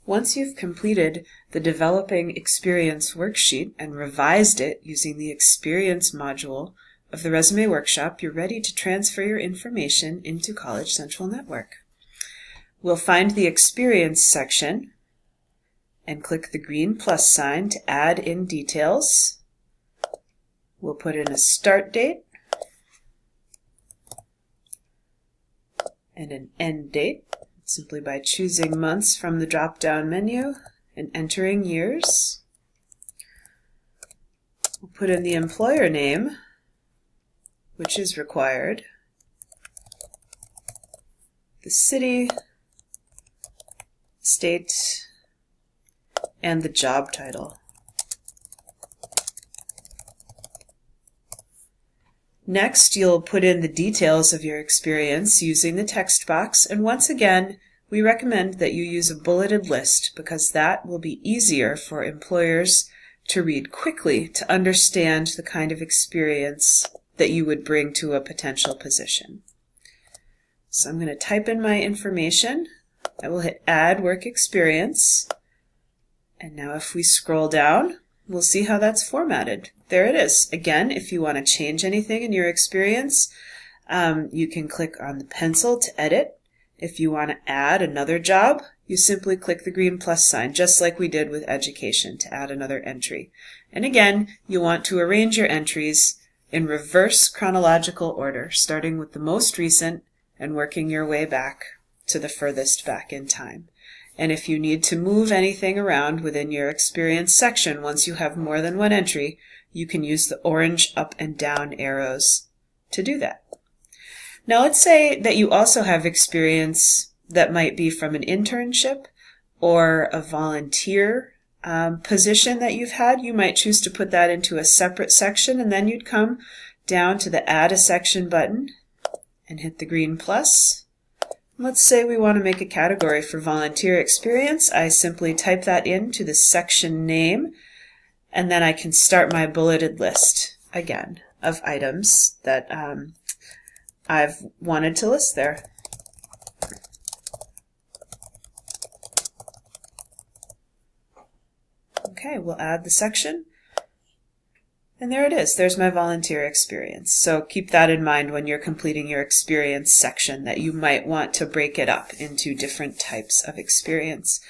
Once you've completed the Developing Experience worksheet and revised it using the Experience module of the Resume Workshop, you're ready to transfer your information into College Central Network. We'll find the Experience section and click the green plus sign to add in details. We'll put in a start date and an end date, simply by choosing months from the drop-down menu and entering years. We'll put in the employer name, which is required, the city, state, and the job title. Next, you'll put in the details of your experience using the text box, and once again, we recommend that you use a bulleted list because that will be easier for employers to read quickly to understand the kind of experience that you would bring to a potential position. So I'm going to type in my information. I will hit Add Work Experience. And now if we scroll down, we'll see how that's formatted. There it is. Again, if you want to change anything in your experience, you can click on the pencil to edit. If you want to add another job, you simply click the green plus sign, just like we did with education, to add another entry. And again, you want to arrange your entries in reverse chronological order, starting with the most recent and working your way back to the furthest back in time. And if you need to move anything around within your experience section once you have more than one entry, you can use the orange up and down arrows to do that. Now let's say that you also have experience that might be from an internship or a volunteer position that you've had. You might choose to put that into a separate section, and then you'd come down to the Add a Section button and hit the green plus. Let's say we want to make a category for volunteer experience. I simply type that into the section name, and then I can start my bulleted list again of items that I've wanted to list there. Okay, we'll add the section. And there it is. There's my volunteer experience. So keep that in mind when you're completing your experience section, that you might want to break it up into different types of experience.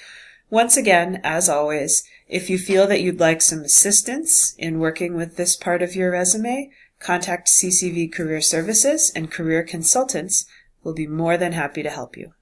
Once again, as always, if you feel that you'd like some assistance in working with this part of your resume, contact CCV Career Services, and career consultants will be more than happy to help you.